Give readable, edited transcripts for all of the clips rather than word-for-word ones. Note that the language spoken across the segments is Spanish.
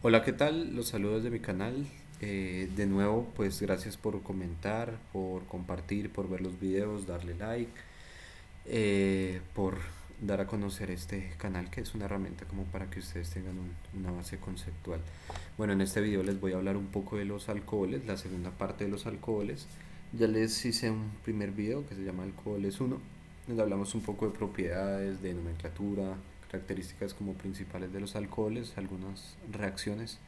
Hola, ¿qué tal? Los saludos de mi canal. De nuevo, pues gracias por comentar, por compartir, por ver los videos, darle like, por dar a conocer este canal que es una herramienta como para que ustedes tengan una base conceptual. Bueno, en este video les voy a hablar un poco de los alcoholes, la segunda parte de los alcoholes. Ya les hice un primer video que se llama Alcoholes uno, donde hablamos un poco de propiedades, de nomenclatura, características como principales de los alcoholes, algunas reacciones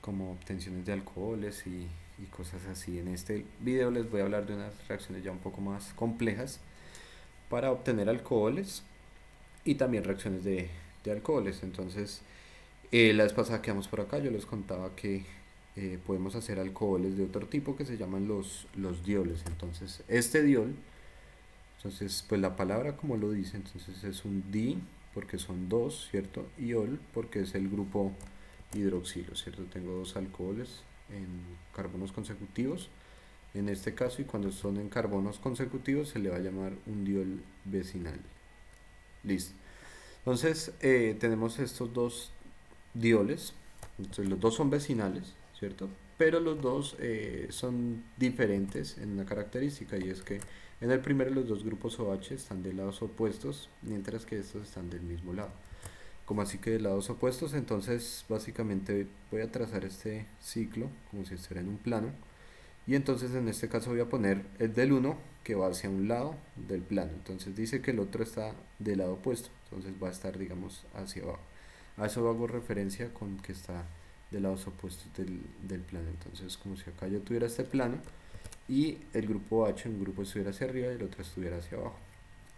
como obtenciones de alcoholes y cosas así. En este video les voy a hablar de unas reacciones ya un poco más complejas para obtener alcoholes y también reacciones de alcoholes. Entonces, la vez pasada que quedamos por acá, yo les contaba que podemos hacer alcoholes de otro tipo que se llaman los dioles. Entonces, este diol, entonces, pues la palabra como lo dice, entonces es un di porque son dos, ¿cierto? Y ol porque es el grupo hidroxilo, ¿cierto? Tengo dos alcoholes en carbonos consecutivos en este caso, y cuando son en carbonos consecutivos se le va a llamar un diol vecinal. Listo. Entonces tenemos estos dos dioles, entonces los dos son vecinales, ¿cierto? Pero los dos son diferentes en una característica, y es que en el primero los dos grupos OH están de lados opuestos, mientras que estos están del mismo lado. Como así que de lados opuestos, entonces básicamente voy a trazar este ciclo como si estuviera en un plano, y entonces en este caso voy a poner el del uno que va hacia un lado del plano, entonces dice que el otro está del lado opuesto, entonces va a estar digamos hacia abajo. A eso hago referencia con que está de lados opuestos del plano, entonces como si acá yo tuviera este plano y el grupo H, un grupo estuviera hacia arriba y el otro estuviera hacia abajo.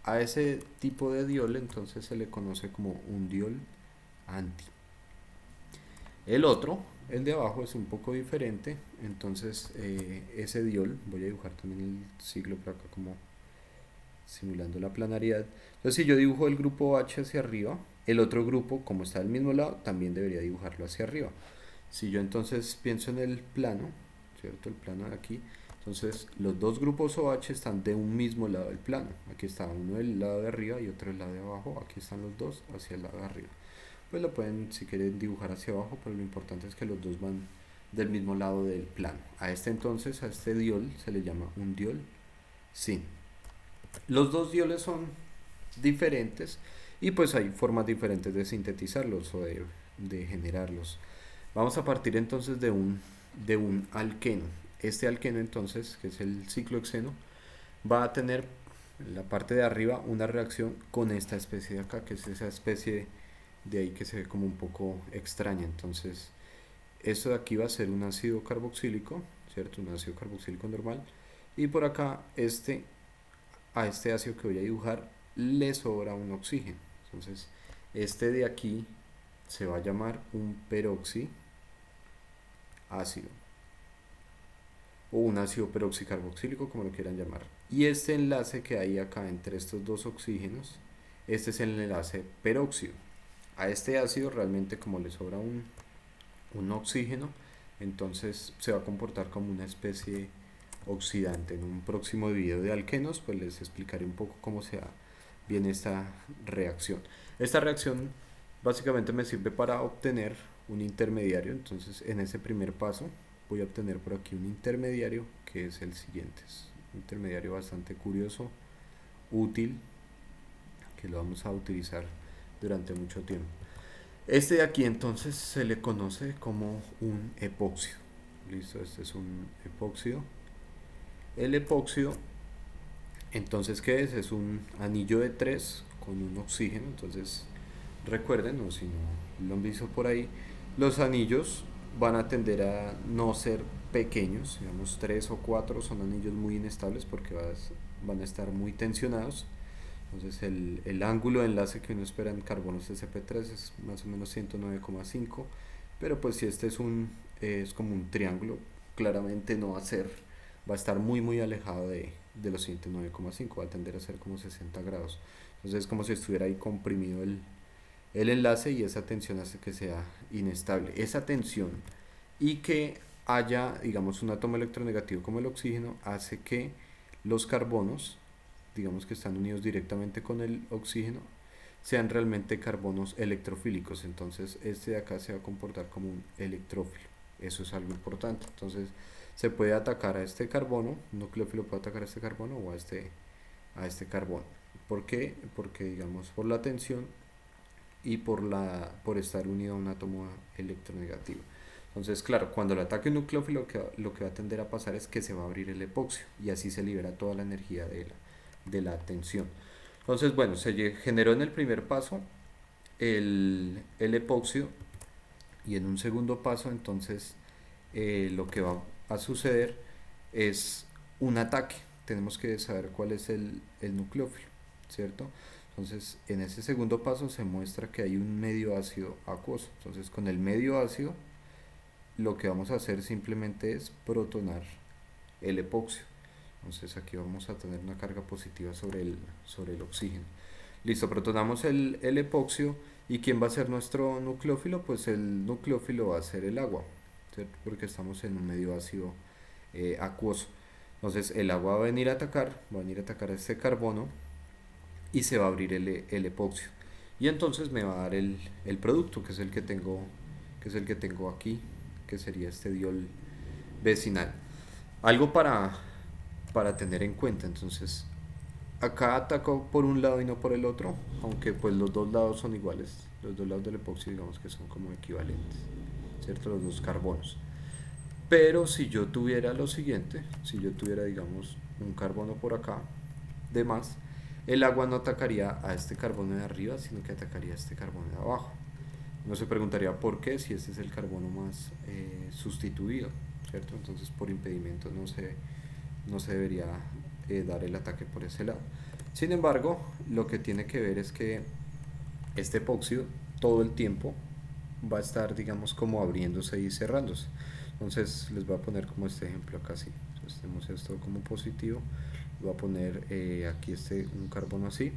A ese tipo de diol entonces se le conoce como un diol anti. El otro, el de abajo, es un poco diferente, entonces ese diol, voy a dibujar también el siglo por acá como simulando la planaridad. Entonces si yo dibujo el grupo H hacia arriba, el otro grupo, como está del mismo lado, también debería dibujarlo hacia arriba. Si yo entonces pienso en el plano, ¿cierto? El plano de aquí, entonces los dos grupos OH están de un mismo lado del plano. Aquí está uno del lado de arriba y otro del lado de abajo. Aquí están los dos hacia el lado de arriba. Pues lo pueden, si quieren, dibujar hacia abajo, pero lo importante es que los dos van del mismo lado del plano. A este entonces, a este diol se le llama un diol sin. Los dos dioles son diferentes y pues hay formas diferentes de sintetizarlos o de generarlos. Vamos a partir entonces de un alqueno. Este alqueno entonces, que es el ciclohexeno, va a tener en la parte de arriba una reacción con esta especie de acá, que es esa especie de ahí que se ve como un poco extraña. Entonces, esto de aquí va a ser un ácido carboxílico, ¿cierto? Un ácido carboxílico normal. Y por acá, a este ácido que voy a dibujar le sobra un oxígeno. Entonces, este de aquí se va a llamar un peroxi ácido o un ácido peroxicarboxílico, como lo quieran llamar. Y este enlace que hay acá entre estos dos oxígenos, este es el enlace peróxido. A este ácido realmente como le sobra un oxígeno, entonces se va a comportar como una especie oxidante. En un próximo video de alquenos pues les explicaré un poco cómo se da bien esta reacción. Esta reacción básicamente me sirve para obtener un intermediario, entonces en ese primer paso voy a obtener por aquí un intermediario que es el siguiente. Es un intermediario bastante curioso, útil, que lo vamos a utilizar durante mucho tiempo. Este de aquí entonces se le conoce como un epóxido. Listo, este es un epóxido. El epóxido, entonces, ¿qué es? Es un anillo de 3 con un oxígeno. Entonces, recuerden, o si no lo han visto por ahí, los anillos van a tender a no ser pequeños, digamos 3 o 4 son anillos muy inestables porque van a estar muy tensionados. Entonces el ángulo de enlace que uno espera en carbonos sp3 es más o menos 109,5, pero pues si este es como un triángulo, claramente no va a ser, va a estar muy alejado de los 109,5, va a tender a ser como 60 grados. Entonces es como si estuviera ahí comprimido el enlace, y esa tensión hace que sea inestable. Esa tensión y que haya, digamos, un átomo electronegativo como el oxígeno hace que los carbonos, digamos que están unidos directamente con el oxígeno, sean realmente carbonos electrofílicos. Entonces este de acá se va a comportar como un electrófilo. Eso es algo importante. Entonces se puede atacar a este carbono, un nucleófilo puede atacar a este carbono o a este carbono. ¿Por qué? Porque digamos por la tensión y por estar unido a un átomo electronegativo. Entonces, claro, cuando el ataque un nucleófilo, lo que va a tender a pasar es que se va a abrir el epoxio y así se libera toda la energía de la tensión. Entonces, bueno, se generó en el primer paso el epoxio y en un segundo paso, entonces, lo que va a suceder es un ataque. Tenemos que saber cuál es el nucleófilo, ¿cierto? Entonces, en ese segundo paso se muestra que hay un medio ácido acuoso. Entonces, con el medio ácido, lo que vamos a hacer simplemente es protonar el epoxio. Entonces, aquí vamos a tener una carga positiva sobre el oxígeno. Listo, protonamos el epoxio. ¿Y quién va a ser nuestro nucleófilo? Pues el nucleófilo va a ser el agua, ¿cierto? Porque estamos en un medio ácido acuoso. Entonces el agua va a venir a atacar a este carbono y se va a abrir el epoxio. Y entonces me va a dar el producto, que es el que tengo aquí, que sería este diol vecinal. Algo para tener en cuenta, entonces acá atacó por un lado y no por el otro, aunque pues los dos lados son iguales, los dos lados del epoxi digamos que son como equivalentes, ¿cierto? Los dos carbonos. Pero si yo tuviera lo siguiente, si yo tuviera digamos un carbono por acá de más, el agua no atacaría a este carbono de arriba, sino que atacaría a este carbono de abajo. Uno se preguntaría por qué si este es el carbono más sustituido, ¿cierto? Entonces por impedimento no se debería dar el ataque por ese lado. Sin embargo, lo que tiene que ver es que este epóxido todo el tiempo va a estar, digamos, como abriéndose y cerrándose. Entonces les voy a poner como este ejemplo acá así. Entonces tenemos esto como positivo. Voy a poner aquí un carbono así.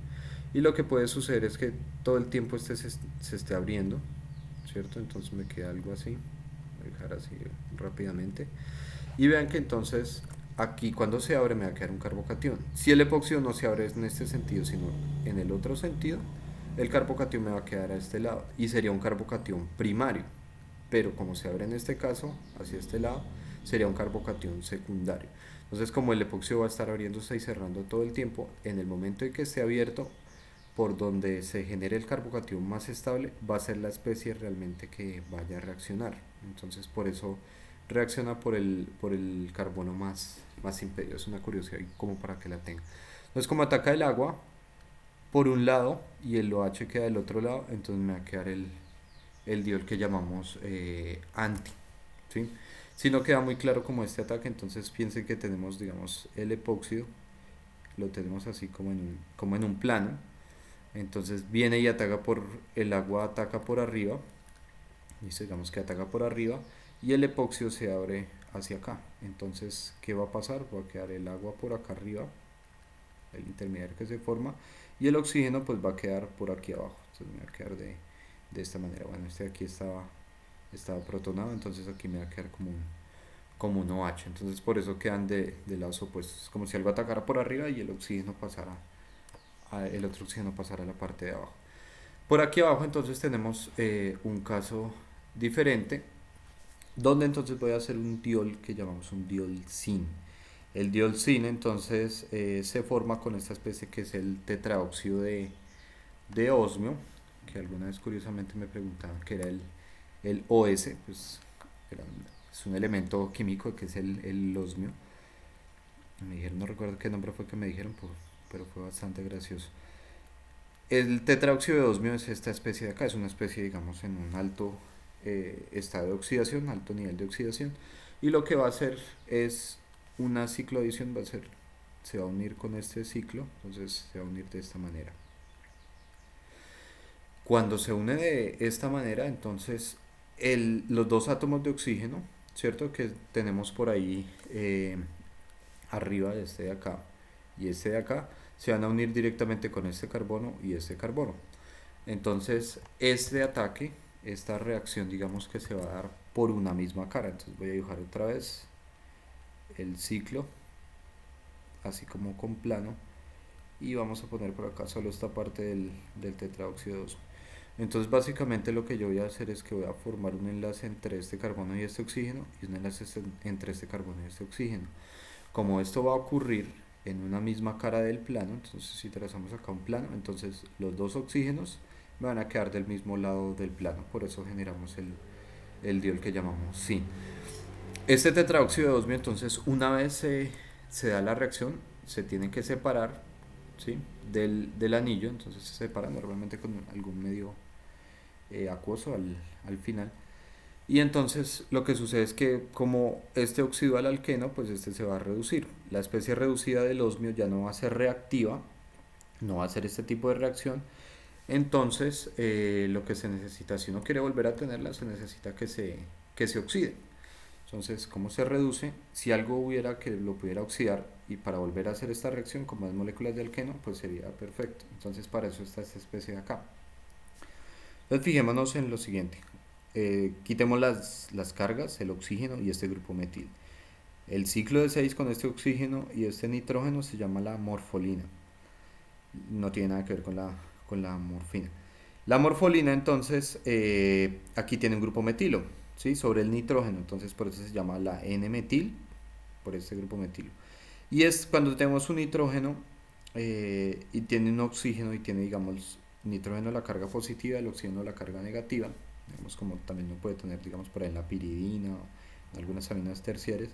Y lo que puede suceder es que todo el tiempo se esté abriendo, ¿cierto? Entonces me queda algo así. Voy a dejar así rápidamente. Y vean que entonces aquí cuando se abre me va a quedar un carbocatión. Si el epoxio no se abre en este sentido, sino en el otro sentido, el carbocatión me va a quedar a este lado y sería un carbocatión primario. Pero como se abre en este caso, hacia este lado, sería un carbocatión secundario. Entonces como el epoxio va a estar abriéndose y cerrando todo el tiempo, en el momento en que esté abierto, por donde se genere el carbocatión más estable, va a ser la especie realmente que vaya a reaccionar. Entonces por eso reacciona por el carbono más impedido. Es una curiosidad como para que la tenga. Entonces como ataca el agua por un lado y el OH queda del otro lado, entonces me va a quedar el diol que llamamos anti. ¿Sí? Si no queda muy claro como este ataque, entonces piensen que tenemos, digamos, el epóxido, lo tenemos así como en un plano. Entonces viene y ataca el agua ataca por arriba, y digamos que ataca por arriba, y el epoxio se abre hacia acá. Entonces, ¿qué va a pasar? Va a quedar el agua por acá arriba, el intermediario que se forma, y el oxígeno pues va a quedar por aquí abajo. Entonces me va a quedar de esta manera. Bueno, este de aquí estaba protonado, entonces aquí me va a quedar como un OH. Entonces por eso quedan de lados opuestos, como si algo atacara por arriba y el oxígeno pasara el otro oxígeno pasara a la parte de abajo. Por aquí abajo entonces tenemos un caso diferente, donde entonces voy a hacer un diol que llamamos un diol sin. El diol sin entonces se forma con esta especie que es el tetraóxido de osmio, que alguna vez curiosamente me preguntaban que era el OS, pues es un elemento químico que es el osmio. Me dijeron, no recuerdo qué nombre fue que me dijeron, pero fue bastante gracioso. El tetraóxido de osmio es esta especie de acá, es una especie, digamos, en un alto estado de oxidación, alto nivel de oxidación, y lo que va a hacer es una cicloadición, se va a unir con este ciclo, entonces se va a unir de esta manera. Cuando se une de esta manera, entonces los dos átomos de oxígeno, ¿cierto? Que tenemos por ahí arriba de este de acá y este de acá, se van a unir directamente con este carbono y este carbono. Entonces, este ataque, esta reacción, digamos que se va a dar por una misma cara. Entonces voy a dibujar otra vez el ciclo, así como con plano. y vamos a poner por acá solo esta parte del tetraóxido de osmio. Entonces básicamente lo que yo voy a hacer es que voy a formar un enlace entre este carbono y este oxígeno y un enlace entre este carbono y este oxígeno. Como esto va a ocurrir en una misma cara del plano, entonces si trazamos acá un plano, entonces los dos oxígenos me van a quedar del mismo lado del plano, por eso generamos el diol que llamamos SIN. Este tetraóxido de osmio, entonces, una vez se da la reacción, se tiene que separar, ¿sí?, del anillo, entonces se separa normalmente con algún medio acuoso al final. Y entonces lo que sucede es que como este oxidó al alqueno, pues este se va a reducir. La especie reducida del osmio ya no va a ser reactiva, no va a hacer este tipo de reacción. Entonces lo que se necesita, si uno quiere volver a tenerla, se necesita que se oxide. Entonces, ¿cómo se reduce? Si algo hubiera que lo pudiera oxidar y para volver a hacer esta reacción con más moléculas de alqueno, pues sería perfecto. Entonces, para eso está esta especie de acá. Entonces, fijémonos en lo siguiente. Quitemos las cargas, el oxígeno y este grupo metil. El ciclo de 6 con este oxígeno y este nitrógeno se llama la morfolina. No tiene nada que ver con la morfina. La morfolina, entonces, aquí tiene un grupo metilo, ¿sí?, sobre el nitrógeno, entonces por eso se llama la N-metil, por este grupo metilo. Y es cuando tenemos un nitrógeno y tiene un oxígeno y tiene, digamos, nitrógeno la carga positiva, el oxígeno la carga negativa, digamos, como también no puede tener, digamos, por ahí en la piridina o algunas aminas terciarias.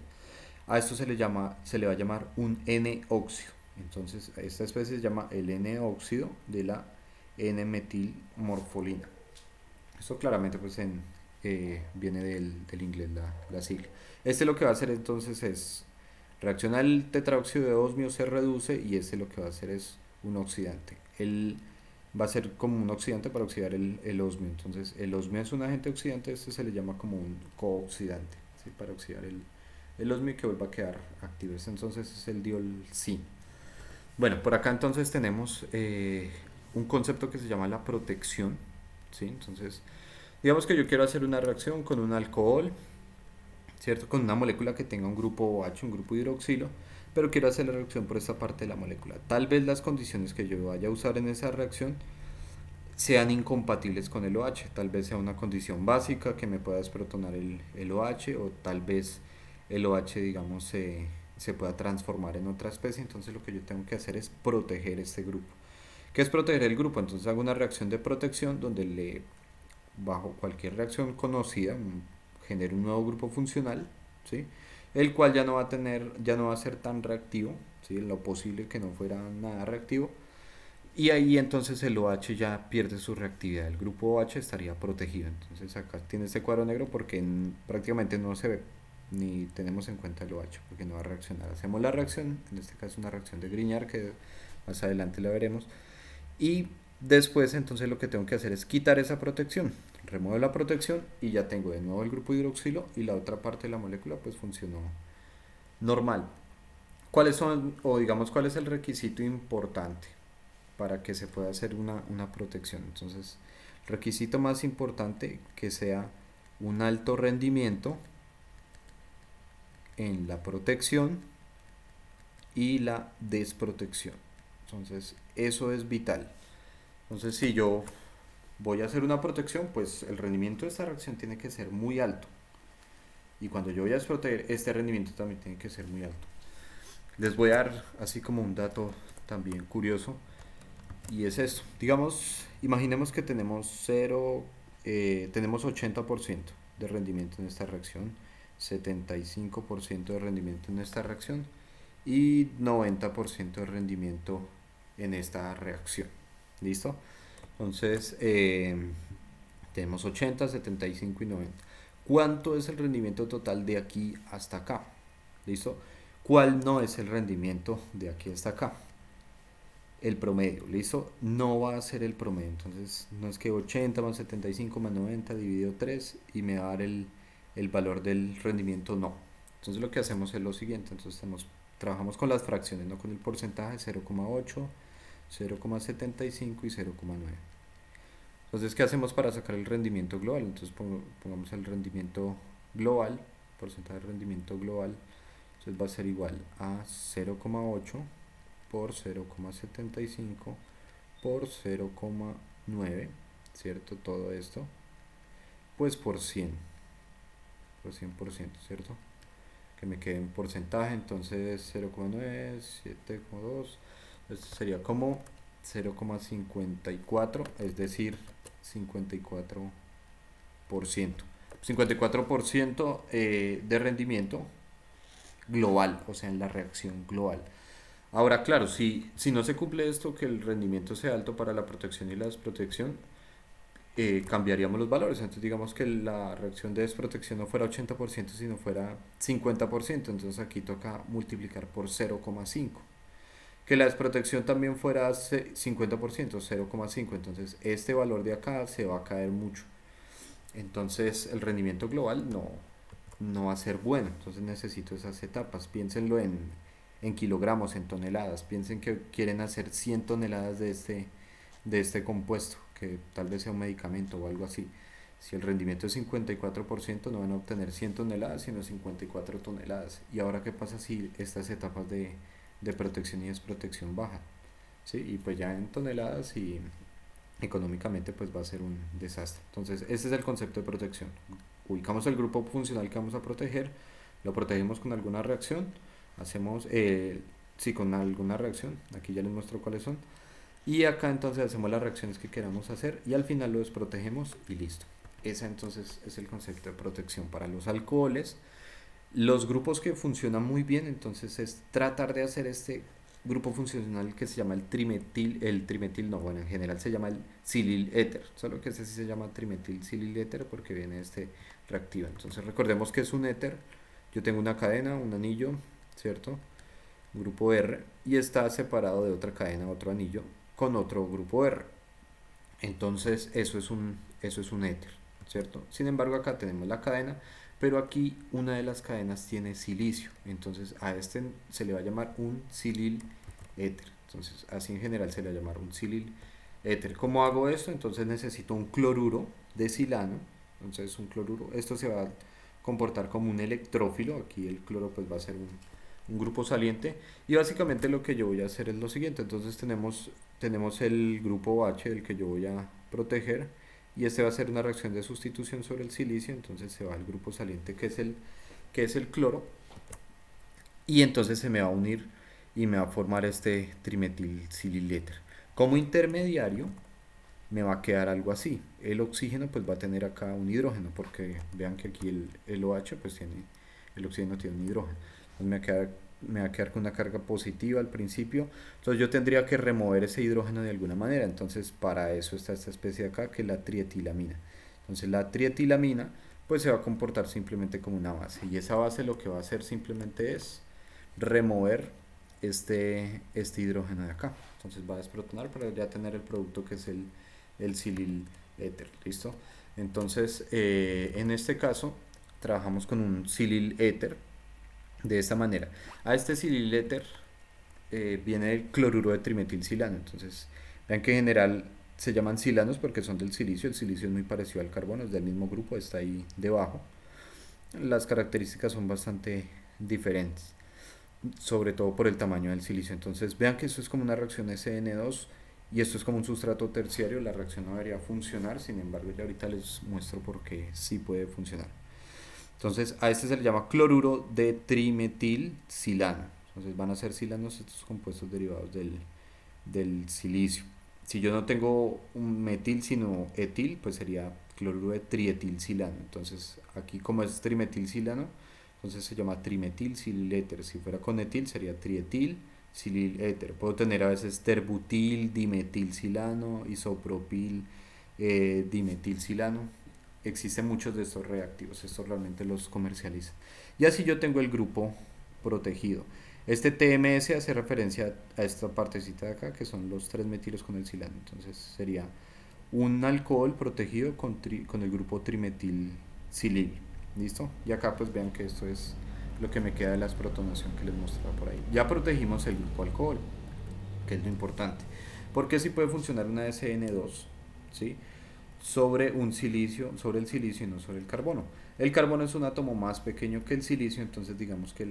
A esto se le va a llamar un N-óxido. Entonces, esta especie se llama el N-óxido de la N-metilmorfolina. Esto claramente pues viene del inglés la sigla. Este lo que va a hacer entonces es reacciona el tetraóxido de osmio, se reduce y este lo que va a hacer es un oxidante. Él va a ser como un oxidante para oxidar el osmio. Entonces el osmio es un agente oxidante, este se le llama como un cooxidante, ¿sí?, para oxidar el osmio y que vuelva a quedar activo. Este entonces es el diol SIN. Bueno, por acá entonces tenemos un concepto que se llama la protección, ¿sí? Entonces, digamos que yo quiero hacer una reacción con un alcohol, ¿cierto? Con una molécula que tenga un grupo OH, un grupo hidroxilo, pero quiero hacer la reacción por esta parte de la molécula. Tal vez las condiciones que yo vaya a usar en esa reacción sean incompatibles con el OH, tal vez sea una condición básica que me pueda desprotonar el OH, o tal vez el OH, digamos, se pueda transformar en otra especie. Entonces lo que yo tengo que hacer es proteger este grupo. ¿Qué es proteger el grupo? Entonces hago una reacción de protección donde bajo cualquier reacción conocida, genere un nuevo grupo funcional, ¿sí?, el cual ya no va a ser tan reactivo, ¿sí?, en lo posible que no fuera nada reactivo, y ahí entonces el OH ya pierde su reactividad, el grupo OH estaría protegido. Entonces acá tiene este cuadro negro porque prácticamente no se ve ni tenemos en cuenta el OH porque no va a reaccionar. Hacemos la reacción, en este caso una reacción de Grignard que más adelante la veremos, y después entonces lo que tengo que hacer es quitar esa protección, remuevo la protección y ya tengo de nuevo el grupo hidroxilo y la otra parte de la molécula pues funcionó normal. ¿Cuáles son, o digamos, cuál es el requisito importante para que se pueda hacer una protección? Entonces, requisito más importante que sea un alto rendimiento en la protección y la desprotección. Entonces, eso es vital. Entonces, si yo voy a hacer una protección, pues el rendimiento de esta reacción tiene que ser muy alto. Y cuando yo voy a desproteger, este rendimiento también tiene que ser muy alto. Les voy a dar así como un dato también curioso. Y es esto. Digamos, imaginemos que tenemos 80% de rendimiento en esta reacción, 75% de rendimiento en esta reacción y 90% de rendimiento en esta reacción. ¿Listo? Entonces, tenemos 80, 75 y 90. ¿Cuánto es el rendimiento total de aquí hasta acá? ¿Listo? ¿Cuál no es el rendimiento de aquí hasta acá? El promedio, ¿listo? No va a ser el promedio. Entonces, no es que 80 más 75 más 90 dividido 3 y me va a dar el valor del rendimiento, no. Entonces, lo que hacemos es lo siguiente. Entonces, trabajamos con las fracciones, no con el porcentaje: 0,8, 0,75 y 0,9. Entonces, ¿qué hacemos para sacar el rendimiento global? Entonces, pongamos el rendimiento global, porcentaje de rendimiento global. Entonces, va a ser igual a 0,8 por 0,75 por 0,9, ¿cierto? Todo esto, pues por 100, por 100%, ¿cierto? Que me quede en porcentaje, entonces 0,9, 7,2, esto sería como 0,54, es decir, 54%. 54% de rendimiento global, o sea, en la reacción global. Ahora, claro, si no se cumple esto, que el rendimiento sea alto para la protección y la desprotección, cambiaríamos los valores. Entonces, digamos que la reacción de desprotección no fuera 80%, sino fuera 50%. Entonces, aquí toca multiplicar por 0,5. Que la desprotección también fuera 50%, 0,5. Entonces, este valor de acá se va a caer mucho. Entonces, el rendimiento global no va a ser bueno. Entonces, necesito esas etapas. Piénsenlo en kilogramos, en toneladas. Piensen que quieren hacer 100 toneladas de este compuesto, que tal vez sea un medicamento o algo así. Si el rendimiento es 54%, no van a obtener 100 toneladas, sino 54 toneladas. ¿Y ahora qué pasa si estas etapas de protección y desprotección bajan? ¿Sí? Y pues ya en toneladas y económicamente pues va a ser un desastre. Entonces ese es el concepto de protección. Ubicamos el grupo funcional que vamos a proteger, lo protegemos con alguna reacción, hacemos, sí, con alguna reacción, aquí ya les muestro cuáles son, y acá entonces hacemos las reacciones que queramos hacer y al final lo desprotegemos y listo. Ese entonces es el concepto de protección para los alcoholes. Los grupos que funcionan muy bien entonces es tratar de hacer este grupo funcional que se llama el trimetil no, bueno, en general se llama el silil éter, solo que ese sí se llama trimetil silil éter porque viene de este reactivo. Entonces recordemos que es un éter, yo tengo una cadena, un anillo, ¿cierto? Grupo R, y está separado de otra cadena, otro anillo, con otro grupo R. Entonces eso es un éter, ¿cierto? Sin embargo acá tenemos la cadena, pero aquí una de las cadenas tiene silicio, entonces a este se le va a llamar un silil éter. Entonces así en general se le va a llamar un silil éter. ¿Cómo hago esto? Entonces necesito un cloruro de silano, entonces un cloruro, esto se va a comportar como un electrófilo, aquí el cloro pues va a ser un grupo saliente, y básicamente lo que yo voy a hacer es lo siguiente. Entonces tenemos el grupo H del que yo voy a proteger, y este va a ser una reacción de sustitución sobre el silicio, entonces se va al grupo saliente que es el cloro, y entonces se me va a unir y me va a formar este trimetilsililéter. Como intermediario me va a quedar algo así. El oxígeno pues va a tener acá un hidrógeno, porque vean que aquí el OH pues el oxígeno tiene un hidrógeno. Entonces me va a quedar con una carga positiva al principio. Entonces yo tendría que remover ese hidrógeno de alguna manera. Entonces para eso está esta especie de acá, que es la trietilamina. Entonces la trietilamina pues se va a comportar simplemente como una base. Y esa base lo que va a hacer simplemente es remover este hidrógeno de acá. Entonces va a desprotonar para ya tener el producto que es el silil éter. ¿Listo? Entonces en este caso trabajamos con un silil éter de esta manera. A este silil éter viene el cloruro de trimetilsilano. Entonces vean que en general se llaman silanos porque son del silicio. El silicio es muy parecido al carbono, es del mismo grupo, está ahí debajo. Las características son bastante diferentes, sobre todo por el tamaño del silicio. Entonces vean que esto es como una reacción SN2 y esto es como un sustrato terciario. La reacción no debería funcionar, sin embargo ya ahorita les muestro por qué sí puede funcionar. Entonces a este se le llama cloruro de trimetilsilano. Entonces van a ser silanos estos compuestos derivados del silicio. Si yo no tengo un metil sino etil, pues sería cloruro de trietilsilano. Entonces aquí como es trimetilsilano, entonces se llama trimetilsililéter. Si fuera con etil sería trietilsililéter. Puedo tener a veces terbutil, dimetilsilano, isopropil, dimetilsilano. Existen muchos de estos reactivos, estos realmente los comercializan. Y así yo tengo el grupo protegido. Este TMS hace referencia a esta partecita de acá, que son los 3 metilos con el silano. Entonces sería un alcohol protegido con el grupo trimetilsilil. ¿Listo? Y acá pues vean que esto es lo que me queda de la protonación que les mostraba por ahí. Ya protegimos el grupo alcohol, que es lo importante. Porque si puede funcionar una SN2, ¿sí? Sobre el silicio y no sobre el carbono. El carbono es un átomo más pequeño que el silicio, entonces digamos que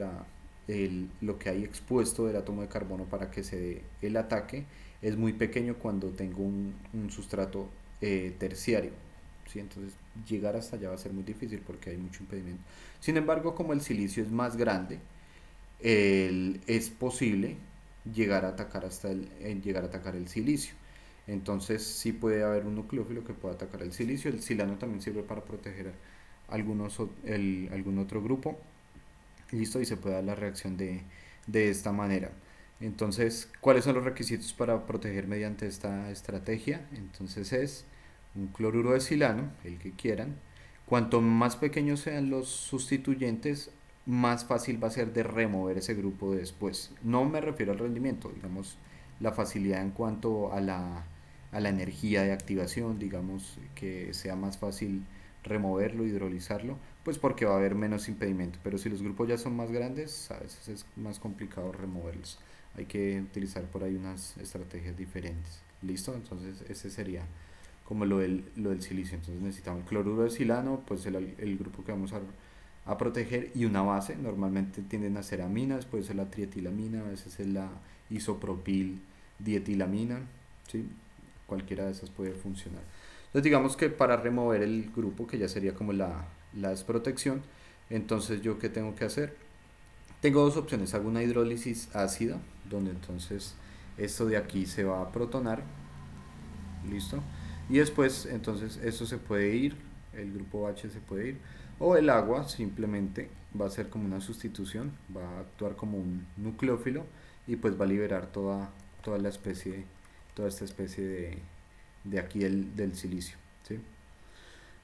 lo que hay expuesto del átomo de carbono para que se dé el ataque es muy pequeño cuando tengo un sustrato terciario. ¿Sí? Entonces llegar hasta allá va a ser muy difícil porque hay mucho impedimento. Sin embargo, como el silicio es más grande, es posible llegar a atacar llegar a atacar el silicio. Entonces sí puede haber un nucleófilo que pueda atacar el silicio. El silano también sirve para proteger algún otro grupo. Listo, y se puede dar la reacción de esta manera. Entonces, ¿cuáles son los requisitos para proteger mediante esta estrategia? Entonces es un cloruro de silano, el que quieran. Cuanto más pequeños sean los sustituyentes, más fácil va a ser de remover ese grupo después. No me refiero al rendimiento, digamos, la facilidad en cuanto a la energía de activación, digamos, que sea más fácil removerlo, hidrolizarlo, pues porque va a haber menos impedimento. Pero si los grupos ya son más grandes, a veces es más complicado removerlos. Hay que utilizar por ahí unas estrategias diferentes. ¿Listo? Entonces ese sería como lo del silicio. Entonces necesitamos cloruro de silano, pues el grupo que vamos a proteger, y una base. Normalmente tienden a ser aminas, puede ser la trietilamina, a veces es la isopropil dietilamina, ¿sí? Cualquiera de esas puede funcionar. Entonces digamos que para remover el grupo, que ya sería como la desprotección, entonces yo qué tengo que hacer. Tengo dos opciones, hago una hidrólisis ácida, donde entonces esto de aquí se va a protonar, listo, y después entonces esto se puede ir, el grupo H se puede ir, o el agua simplemente va a ser como una sustitución, va a actuar como un nucleófilo y pues va a liberar toda la especie, toda esta especie de aquí del silicio, ¿sí?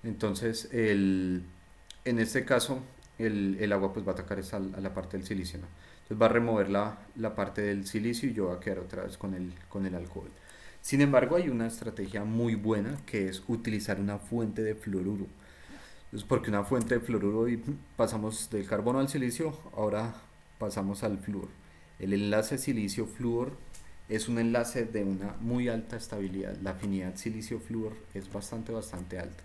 Entonces, en este caso, el agua pues va a atacar a la parte del silicio, ¿no? Entonces va a remover la parte del silicio y yo voy a quedar otra vez con el alcohol. Sin embargo, hay una estrategia muy buena que es utilizar una fuente de fluoruro. Entonces, porque una fuente de fluoruro y pasamos del carbono al silicio, ahora pasamos al flúor. El enlace silicio-flúor es un enlace de una muy alta estabilidad. La afinidad silicio-flúor es bastante alta.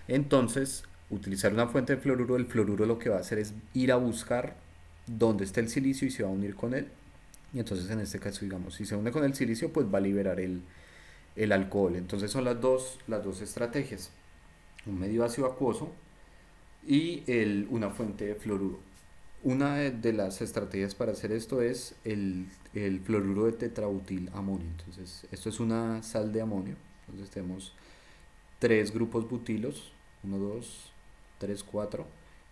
Entonces, utilizar una fuente de fluoruro, el fluoruro lo que va a hacer es ir a buscar dónde está el silicio y se va a unir con él. Y entonces en este caso, digamos, si se une con el silicio, pues va a liberar el alcohol. Entonces son las dos estrategias. Un medio ácido acuoso y una fuente de fluoruro. Una de las estrategias para hacer esto es el fluoruro de tetrabutilamonio. Entonces, esto es una sal de amonio. Entonces tenemos tres grupos butilos, uno, 2, 3, 4.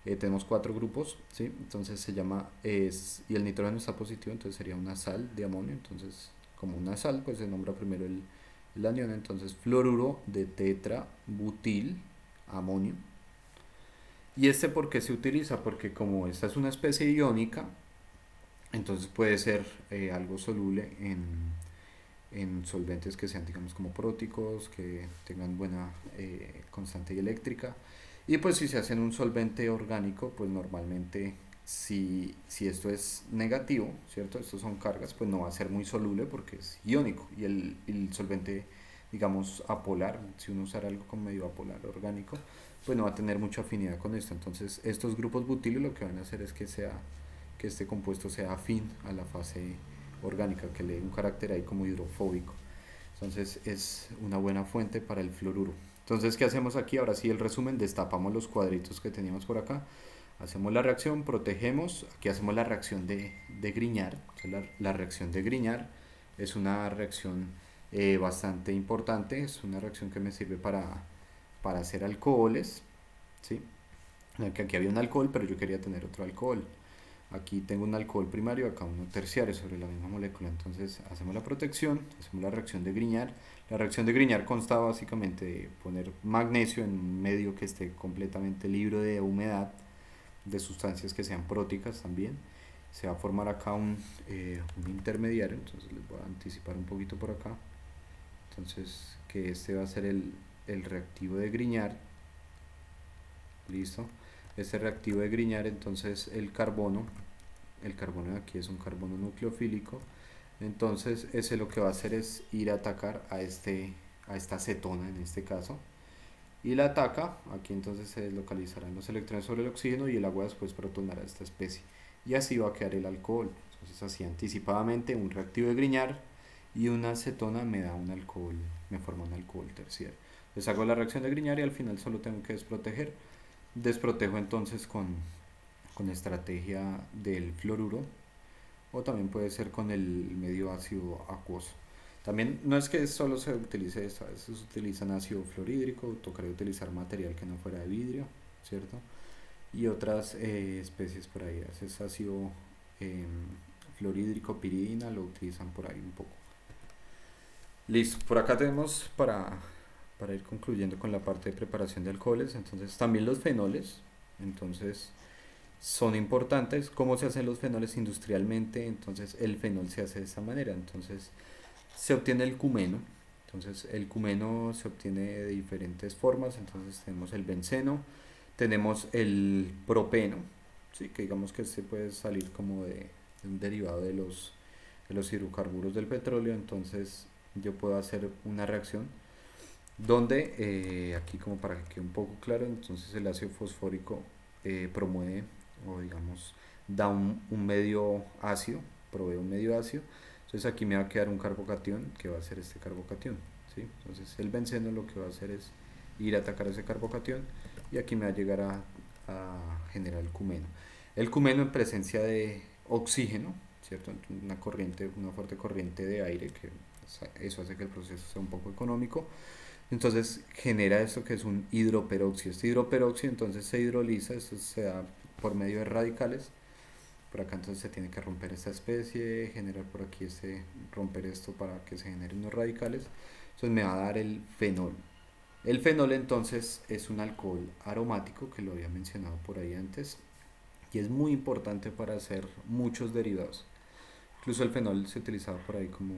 Tenemos cuatro grupos, ¿sí? Entonces se llama, y el nitrógeno está positivo, entonces sería una sal de amonio. Entonces, como una sal, pues se nombra primero el anión. Entonces, fluoruro de tetrabutil amonio. ¿Y este por qué se utiliza? Porque como esta es una especie iónica, entonces puede ser algo soluble en solventes que sean, digamos, como próticos, que tengan buena constante eléctrica. Y pues si se hace en un solvente orgánico, pues normalmente si esto es negativo, ¿cierto? Estos son cargas, pues no va a ser muy soluble porque es iónico. Y el solvente, digamos, apolar, si uno usara algo como medio apolar orgánico, pues no va a tener mucha afinidad con esto. Entonces estos grupos butilo lo que van a hacer es que este compuesto sea afín a la fase orgánica, que le dé un carácter ahí como hidrofóbico. Entonces es una buena fuente para el fluoruro. Entonces, ¿qué hacemos aquí? Ahora sí, el resumen, destapamos los cuadritos que teníamos por acá, hacemos la reacción, protegemos, aquí hacemos la reacción de Grignard. La reacción de Grignard es una reacción bastante importante, es una reacción que me sirve para hacer alcoholes, ¿sí? Aquí había un alcohol, pero yo quería tener otro alcohol. Aquí tengo un alcohol primario, acá uno terciario sobre la misma molécula. Entonces hacemos la protección, hacemos la reacción de Grignard. La reacción de Grignard consta básicamente de poner magnesio en un medio que esté completamente libre de humedad, de sustancias que sean próticas también. Se va a formar acá un intermediario, entonces les voy a anticipar un poquito por acá. Entonces, que este va a ser el reactivo de Grignard. Listo. Este reactivo de Grignard, entonces el carbono de aquí es un carbono nucleofílico, entonces ese lo que va a hacer es ir a atacar a esta cetona en este caso, y la ataca. Aquí entonces se deslocalizarán los electrones sobre el oxígeno y el agua después protonará esta especie. y así va a quedar el alcohol. Entonces así anticipadamente un reactivo de Grignard y una acetona me da un alcohol, me forma un alcohol terciario. Les hago la reacción de Grignard y al final solo tengo que desproteger. Desprotejo entonces con estrategia del fluoruro o también puede ser con el medio ácido acuoso. También no es que solo se utilice esto, a veces utilizan ácido fluorhídrico, tocaría utilizar material que no fuera de vidrio, ¿cierto? Y otras especies por ahí, a veces ácido eh, fluorhídrico, piridina, lo utilizan por ahí un poco. Listo, por acá tenemos para ir concluyendo con la parte de preparación de alcoholes, entonces también los fenoles, entonces son importantes. ¿Cómo se hacen los fenoles industrialmente? Entonces el fenol se hace de esta manera, entonces se obtiene el cumeno, entonces el cumeno se obtiene de diferentes formas, entonces tenemos el benceno, tenemos el propeno, ¿sí? Que digamos que este puede salir como de un derivado de los hidrocarburos del petróleo, entonces yo puedo hacer una reacción donde aquí como para que quede un poco claro, entonces el ácido fosfórico promueve o digamos da un medio ácido, provee un medio ácido, entonces aquí me va a quedar un carbocatión que va a ser este carbocatión, ¿sí? Entonces el benceno lo que va a hacer es ir a atacar ese carbocatión y aquí me va a llegar a generar el cumeno. El cumeno en presencia de oxígeno, ¿cierto? Una corriente, una fuerte corriente de aire que eso hace que el proceso sea un poco económico. Entonces genera esto que es un hidroperóxido. Este hidroperóxido entonces se hidroliza, esto se da por medio de radicales. Por acá entonces se tiene que romper esta especie, generar por aquí este, romper esto para que se generen unos radicales. Entonces me va a dar el fenol. El fenol entonces es un alcohol aromático que lo había mencionado por ahí antes y es muy importante para hacer muchos derivados. Incluso el fenol se utilizaba por ahí como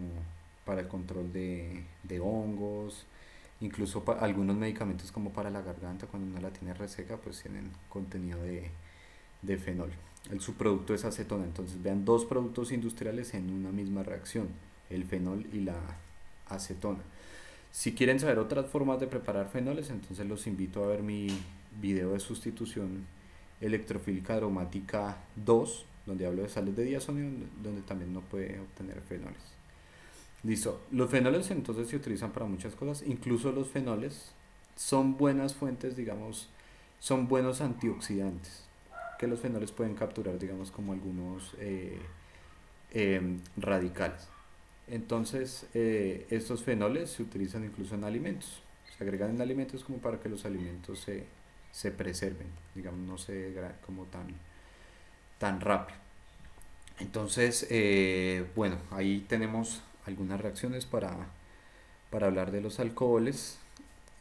para el control de hongos, incluso algunos medicamentos como para la garganta, cuando uno la tiene reseca, pues tienen contenido de fenol. El subproducto es acetona, entonces vean dos productos industriales en una misma reacción, el fenol y la acetona. Si quieren saber otras formas de preparar fenoles, entonces los invito a ver mi video de sustitución electrofílica aromática 2, donde hablo de sales de diazonio, donde también no puede obtener fenoles. Listo. Los fenoles entonces se utilizan para muchas cosas, incluso los fenoles son buenas fuentes, digamos, son buenos antioxidantes, que los fenoles pueden capturar, digamos, como algunos radicales. Entonces, estos fenoles se utilizan incluso en alimentos, se agregan en alimentos como para que los alimentos se preserven, digamos, no se degraden como tan rápido. Entonces, bueno, ahí tenemos algunas reacciones para hablar de los alcoholes.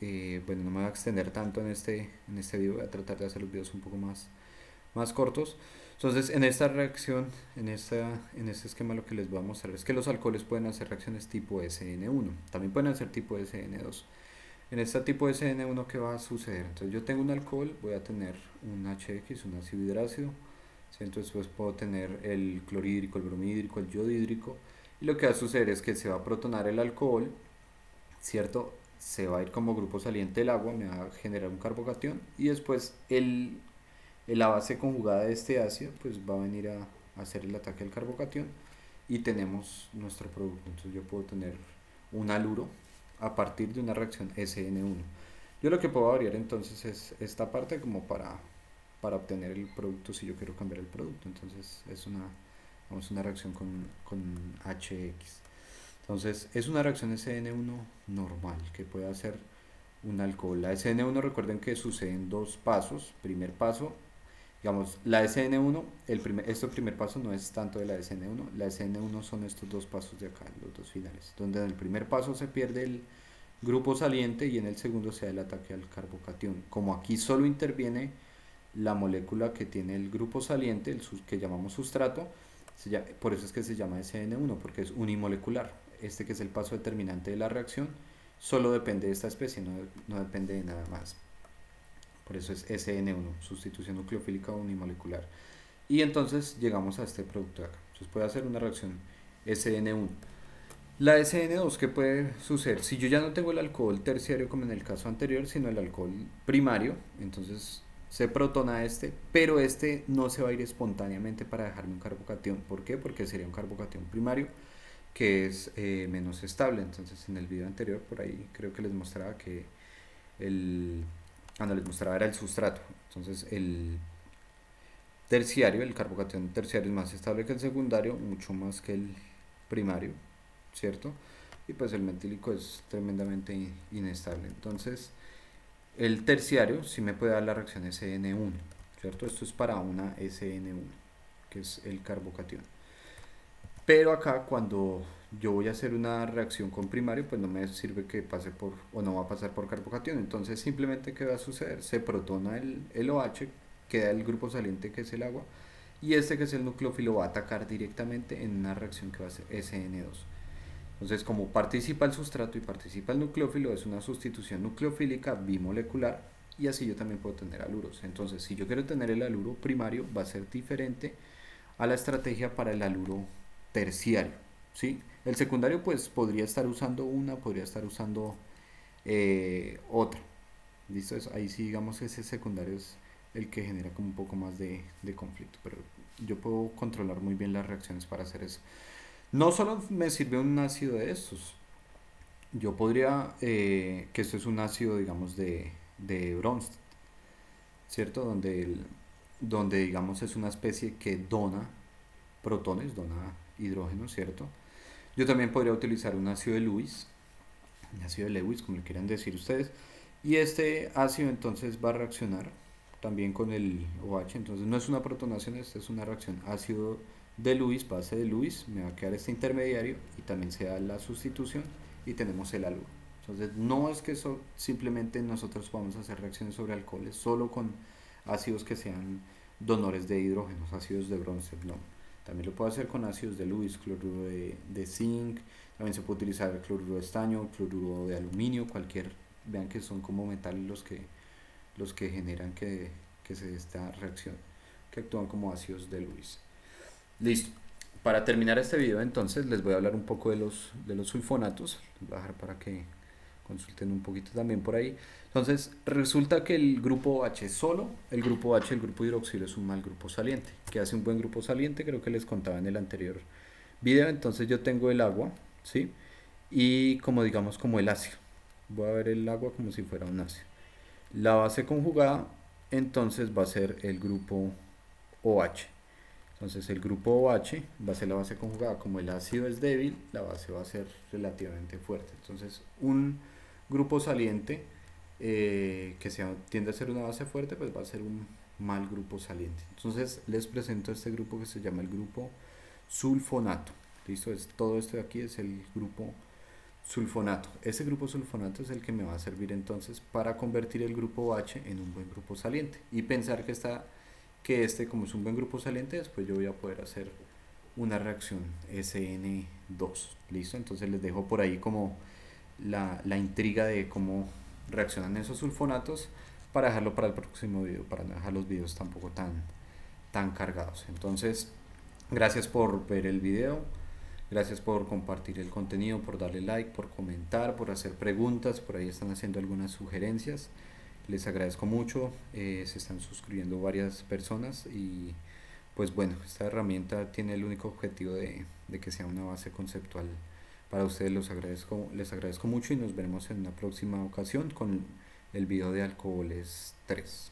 Bueno, no me voy a extender tanto en este video, voy a tratar de hacer los videos un poco más cortos. Entonces, en esta reacción, en este esquema lo que les voy a mostrar es que los alcoholes pueden hacer reacciones tipo SN1, también pueden hacer tipo SN2. En este tipo de SN1, ¿qué va a suceder? Entonces yo tengo un alcohol, voy a tener un HX, un ácido hidrácido, ¿sí? Entonces pues puedo tener el clorhídrico, el bromhídrico, el yodhídrico, y lo que va a suceder es que se va a protonar el alcohol, ¿cierto? Se va a ir como grupo saliente del agua, me va a generar un carbocatión, y después la base conjugada de este ácido pues va a venir a hacer el ataque al carbocatión y tenemos nuestro producto. Entonces yo puedo tener un haluro a partir de una reacción SN1. Yo lo que puedo variar entonces es esta parte como para obtener el producto si yo quiero cambiar el producto. Entonces es una reacción con HX. Entonces es una reacción SN1 normal que puede hacer un alcohol. La SN1 recuerden que sucede en dos pasos. Primer paso, digamos, la SN1, este primer paso no es tanto de la SN1, la SN1 son estos dos pasos de acá, los dos finales, donde en el primer paso se pierde el grupo saliente y en el segundo se da el ataque al carbocatión. Como aquí solo interviene la molécula que tiene el grupo saliente, que llamamos sustrato, por eso es que se llama SN1, porque es unimolecular. Este que es el paso determinante de la reacción, solo depende de esta especie, no depende de nada más. Por eso es SN1, sustitución nucleofílica unimolecular. Y entonces llegamos a este producto de acá. Entonces puede hacer una reacción SN1. La SN2, ¿qué puede suceder? Si yo ya no tengo el alcohol terciario como en el caso anterior, sino el alcohol primario, entonces se protona este, pero este no se va a ir espontáneamente para dejarme un carbocatión. ¿Por qué? Porque sería un carbocatión primario que es menos estable. Entonces en el video anterior por ahí creo que les mostraba que el... Cuando les mostraba era el sustrato. Entonces el terciario, el carbocatión terciario es más estable que el secundario, mucho más que el primario, ¿cierto? Y pues el metílico es tremendamente inestable. Entonces el terciario sí me puede dar la reacción SN1, ¿cierto? Esto es para una SN1, que es el carbocatión. Pero acá cuando yo voy a hacer una reacción con primario, pues no me sirve que pase por, o no va a pasar por carbocatión. Entonces simplemente ¿qué va a suceder? Se protona el OH, queda el grupo saliente que es el agua, y este que es el nucleófilo va a atacar directamente en una reacción que va a ser SN2. Entonces, como participa el sustrato y participa el nucleófilo, es una sustitución nucleofílica bimolecular y así yo también puedo tener aluros. Entonces, si yo quiero tener el aluro primario, va a ser diferente a la estrategia para el aluro terciario, ¿sí? El secundario pues podría estar usando una, podría estar usando otra. ¿Listo? Ahí sí digamos ese secundario es el que genera como un poco más de conflicto, pero yo puedo controlar muy bien las reacciones para hacer eso. No solo me sirve un ácido de estos, yo podría, que esto es un ácido, digamos, de Bronsted, ¿cierto? Donde, digamos, es una especie que dona protones, dona hidrógeno, ¿cierto? Yo también podría utilizar un ácido de Lewis, un ácido de Lewis, como le quieran decir ustedes, y este ácido entonces va a reaccionar también con el OH, entonces no es una protonación, esta es una reacción ácido de Lewis, base de Lewis, me va a quedar este intermediario y también se da la sustitución y tenemos el aluro. Entonces no es que eso simplemente nosotros podamos hacer reacciones sobre alcoholes solo con ácidos que sean donores de hidrógenos, ácidos de bronce, no. También lo puedo hacer con ácidos de Lewis, cloruro de zinc, también se puede utilizar cloruro de estaño, cloruro de aluminio, cualquier, vean que son como metales los que generan que se dé esta reacción, que actúan como ácidos de Lewis. Listo. Para terminar este video entonces les voy a hablar un poco de los sulfonatos, les voy a dejar para que consulten un poquito también por ahí. Entonces resulta que el grupo H solo, el grupo H, el grupo hidroxilo es un mal grupo saliente. ¿Qué hace un buen grupo saliente? Creo que les contaba en el anterior video. Entonces yo tengo el agua, ¿sí? Y como digamos como el ácido. Voy a ver el agua como si fuera un ácido. La base conjugada entonces va a ser el grupo OH. Entonces el grupo OH va a ser la base conjugada. Como el ácido es débil, la base va a ser relativamente fuerte. Entonces un grupo saliente tiende a ser una base fuerte, pues va a ser un mal grupo saliente. Entonces les presento este grupo que se llama el grupo sulfonato. ¿Listo? Todo esto de aquí es el grupo sulfonato. Ese grupo sulfonato es el que me va a servir entonces para convertir el grupo H en un buen grupo saliente y pensar que este como es un buen grupo saliente, después yo voy a poder hacer una reacción SN2. ¿Listo? Entonces les dejo por ahí como la intriga de cómo reaccionan esos sulfonatos para dejarlo para el próximo video, para no dejar los videos tampoco tan cargados. Entonces, gracias por ver el video. Gracias por compartir el contenido, por darle like, por comentar, por hacer preguntas. Por ahí están haciendo algunas sugerencias. Les agradezco mucho. Se están suscribiendo varias personas y pues bueno, esta herramienta tiene el único objetivo de que sea una base conceptual para ustedes. Les agradezco mucho y nos veremos en una próxima ocasión con el video de alcoholes 3.